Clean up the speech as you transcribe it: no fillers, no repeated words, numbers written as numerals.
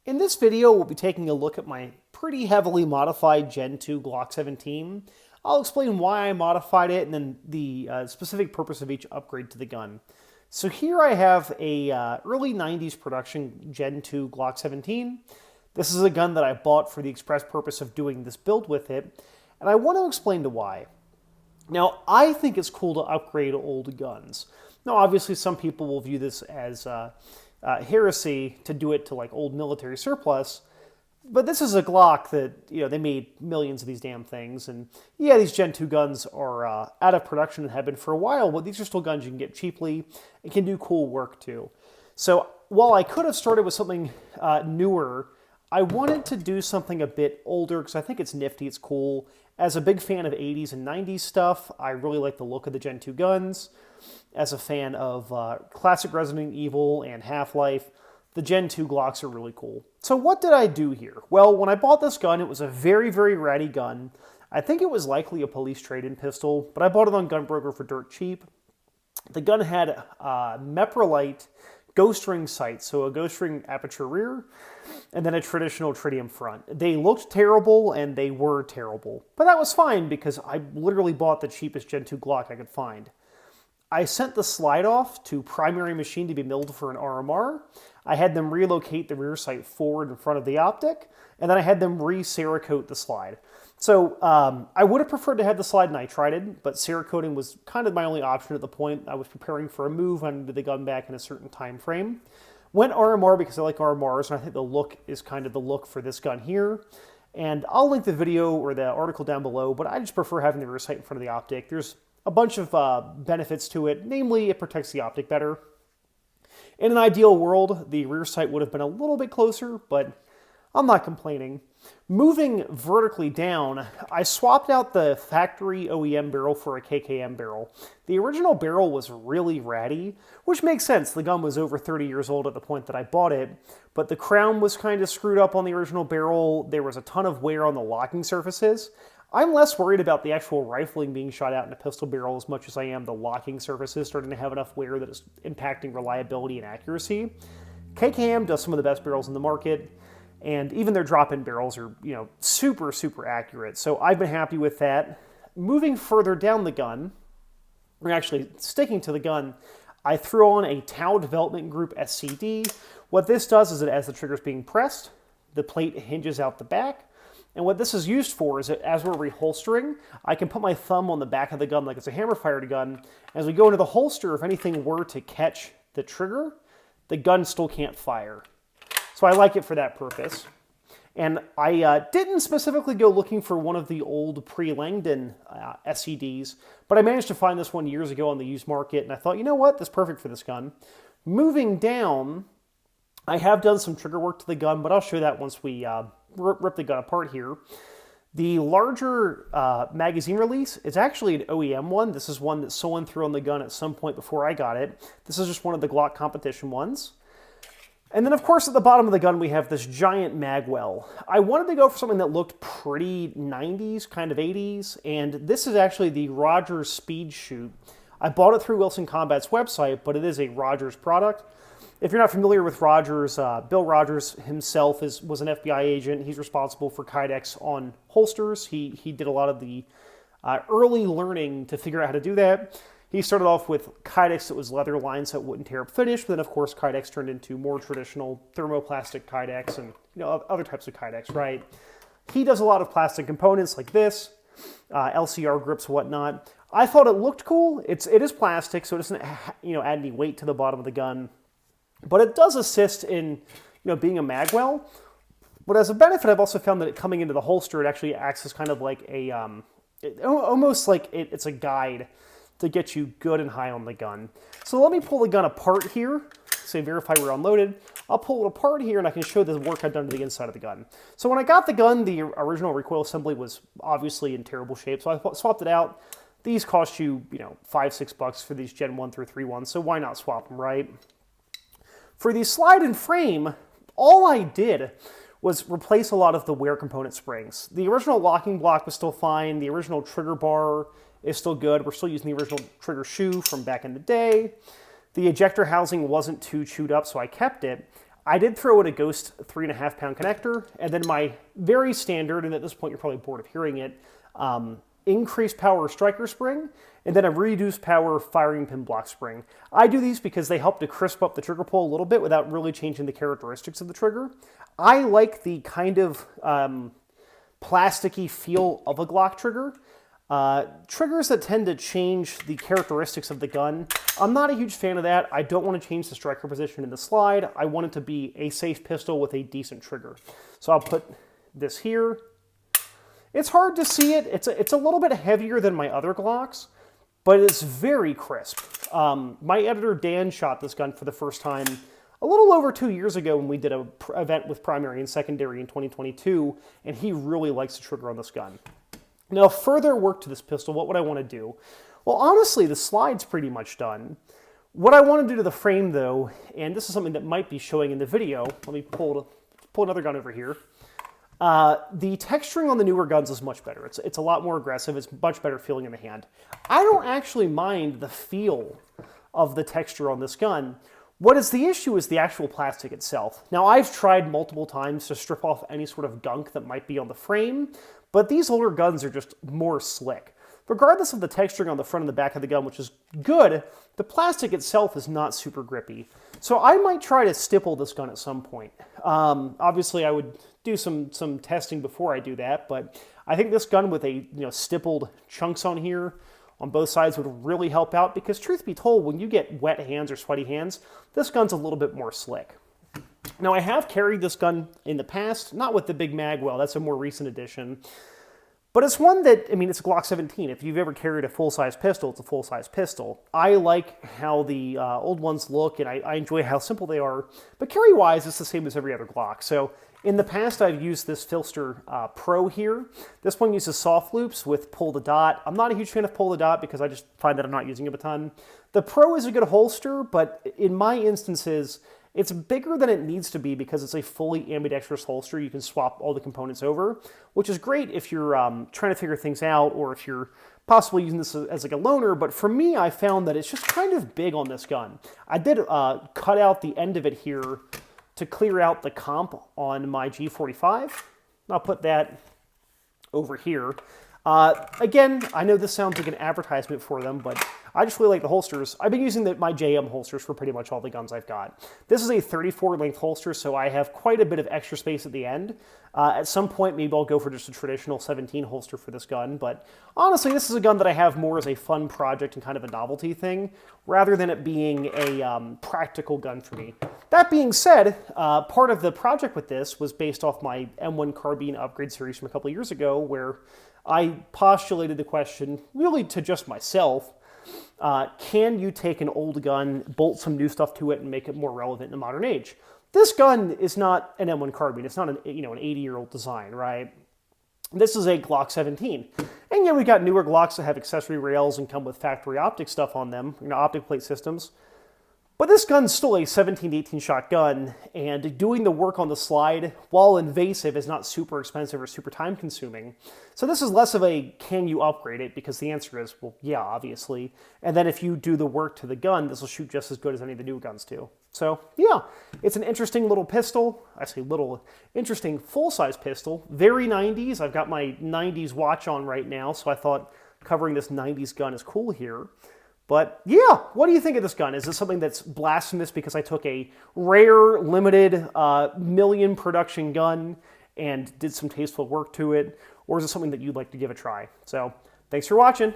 In this video, we'll be taking a look at my pretty heavily modified Gen 2 Glock 17. I'll explain why I modified it and then the specific purpose of each upgrade to the gun. So here I have a early 90s production Gen 2 Glock 17. This is a gun that I bought for the express purpose of doing this build with it, and I want to explain to why. Now, I think it's cool to upgrade old guns. Now, obviously, some people will view this as heresy to do it to like old military surplus, but this is a Glock that, you know, they made millions of these damn things, and yeah, these Gen 2 guns are out of production and have been for a while, but these are still guns you can get cheaply and can do cool work too. So while I could have started with something newer, I wanted to do something a bit older because I think it's nifty, it's cool. As a big fan of 80s and 90s stuff, I really like the look of the Gen 2 guns. As a fan of classic Resident Evil and Half-Life, the Gen 2 Glocks are really cool. So what did I do here? Well, when I bought this gun, it was a very, very ratty gun. I think it was likely a police trade-in pistol, but I bought it on Gunbroker for dirt cheap. The gun had Meprolite ghost ring sights, so a ghost ring aperture rear, and then a traditional tritium front. They looked terrible, and they were terrible. But that was fine, because I literally bought the cheapest Gen 2 Glock I could find. I sent the slide off to Primary Machine to be milled for an RMR. I had them relocate the rear sight forward in front of the optic, and then I had them re-Cerakote the slide. So I would have preferred to have the slide nitrided, but Cerakoting was kind of my only option at the point. I was preparing for a move. I needed the gun back in a certain time frame. Went RMR because I like RMRs, and I think the look is kind of the look for this gun here. And I'll link the video or the article down below, but I just prefer having the rear sight in front of the optic. There's a bunch of benefits to it, namely it protects the optic better. In an ideal world, the rear sight would have been a little bit closer, but I'm not complaining. Moving vertically down, I swapped out the factory OEM barrel for a KKM barrel. The original barrel was really ratty, which makes sense. The gun was over 30 years old at the point that I bought it, but the crown was kind of screwed up on the original barrel. There was a ton of wear on the locking surfaces. I'm less worried about the actual rifling being shot out in a pistol barrel as much as I am the locking surfaces starting to have enough wear that is impacting reliability and accuracy. KKM does some of the best barrels in the market, and even their drop-in barrels are, you know, super, super accurate. So I've been happy with that. Moving further down the gun, or actually sticking to the gun, I threw on a Tau Development Group SCD. What this does is that as the trigger is being pressed, the plate hinges out the back. And what this is used for is that as we're reholstering, I can put my thumb on the back of the gun like it's a hammer-fired gun. As we go into the holster, if anything were to catch the trigger, the gun still can't fire. So I like it for that purpose. And I didn't specifically go looking for one of the old pre-Langdon SCDs, but I managed to find this one years ago on the used market, and I thought, you know what, that's perfect for this gun. Moving down, I have done some trigger work to the gun, but I'll show that once we rip the gun apart here. The larger magazine release is actually an OEM one. This is one that someone threw on the gun at some point before I got it. This is just one of the Glock competition ones. And then, of course, at the bottom of the gun, we have this giant magwell. I wanted to go for something that looked pretty 90s, kind of 80s, and this is actually the Rogers Speed Shoot. I bought it through Wilson Combat's website, but it is a Rogers product. If you're not familiar with Rogers, Bill Rogers himself was an FBI agent. He's responsible for Kydex on holsters. He did a lot of the early learning to figure out how to do that. He started off with Kydex that was leather lined so it wouldn't tear up finish, but then of course Kydex turned into more traditional thermoplastic Kydex and, you know, other types of Kydex, right? He does a lot of plastic components like this, LCR grips, whatnot. I thought it looked cool. It is plastic, so it doesn't, you know, add any weight to the bottom of the gun. But it does assist in, you know, being a magwell. But as a benefit, I've also found that it coming into the holster, it actually acts as kind of like a, almost like it's a guide to get you good and high on the gun. So let me pull the gun apart here, say verify we're unloaded. I'll pull it apart here and I can show the work I've done to the inside of the gun. So when I got the gun, the original recoil assembly was obviously in terrible shape, so I swapped it out. These cost you, you know, $5-6 for these Gen 1 through 3 ones, so why not swap them, right? For the slide and frame, all I did was replace a lot of the wear component springs. The original locking block was still fine. The original trigger bar is still good. We're still using the original trigger shoe from back in the day. The ejector housing wasn't too chewed up, so I kept it. I did throw in a Ghost 3.5-pound connector, and then my very standard, and at this point you're probably bored of hearing it, increased power striker spring, and then a reduced power firing pin block spring. I do these because they help to crisp up the trigger pull a little bit without really changing the characteristics of the trigger. I like the kind of plasticky feel of a Glock trigger. Triggers that tend to change the characteristics of the gun, I'm not a huge fan of that. I don't want to change the striker position in the slide. I want it to be a safe pistol with a decent trigger. So I'll put this here. It's hard to see it. It's a little bit heavier than my other Glocks, but it's very crisp. My editor Dan shot this gun for the first time a little over 2 years ago when we did an event with primary and secondary in 2022, and he really likes the trigger on this gun. Now, further work to this pistol, what would I want to do? Well, honestly, the slide's pretty much done. What I want to do to the frame, though, and this is something that might be showing in the video. Let me pull another gun over here. The texturing on the newer guns is much better. It's a lot more aggressive. It's much better feeling in the hand. I don't actually mind the feel of the texture on this gun. What is the issue is the actual plastic itself. Now, I've tried multiple times to strip off any sort of gunk that might be on the frame, but these older guns are just more slick. Regardless of the texturing on the front and the back of the gun, which is good, the plastic itself is not super grippy. So I might try to stipple this gun at some point. Obviously, I would do some testing before I do that, but I think this gun with a stippled chunks on here on both sides would really help out, because truth be told, when you get wet hands or sweaty hands, this gun's a little bit more slick. Now, I have carried this gun in the past, not with the big mag well, that's a more recent addition, but it's one that, I mean, it's a Glock 17. If you've ever carried a full-size pistol, it's a full-size pistol. I like how the old ones look, and I enjoy how simple they are, but carry-wise, it's the same as every other Glock. So in the past, I've used this Filster Pro here. This one uses soft loops with pull the dot. I'm not a huge fan of pull the dot because I just find that I'm not using it a ton. The Pro is a good holster, but in my instances, it's bigger than it needs to be because it's a fully ambidextrous holster. You can swap all the components over, which is great if you're trying to figure things out or if you're possibly using this as like a loaner. But for me, I found that it's just kind of big on this gun. I did cut out the end of it here to clear out the comp on my G45. I'll put that over here. Again, I know this sounds like an advertisement for them, but I just really like the holsters. I've been using my JM holsters for pretty much all the guns I've got. This is a 34 length holster, so I have quite a bit of extra space at the end. At some point, maybe I'll go for just a traditional 17 holster for this gun, but honestly, this is a gun that I have more as a fun project and kind of a novelty thing, rather than it being a practical gun for me. That being said, part of the project with this was based off my M1 carbine upgrade series from a couple of years ago, where I postulated the question, really to just myself, can you take an old gun, bolt some new stuff to it, and make it more relevant in the modern age? This gun is not an M1 carbine. It's not an 80-year-old design, right? This is a Glock 17. And yeah, we got newer Glocks that have accessory rails and come with factory optic stuff on them, optic plate systems. But this gun's still a 17 to 18 shot gun, and doing the work on the slide, while invasive, is not super expensive or super time consuming. So this is less of a, can you upgrade it? Because the answer is, well, yeah, obviously. And then if you do the work to the gun, this will shoot just as good as any of the new guns do. So yeah, it's an interesting little pistol. I say little, interesting full-size pistol. Very 90s. I've got my 90s watch on right now, so I thought covering this 90s gun is cool here. But yeah, what do you think of this gun? Is this something that's blasphemous because I took a rare, limited, million production gun and did some tasteful work to it? Or is it something that you'd like to give a try? So thanks for watching.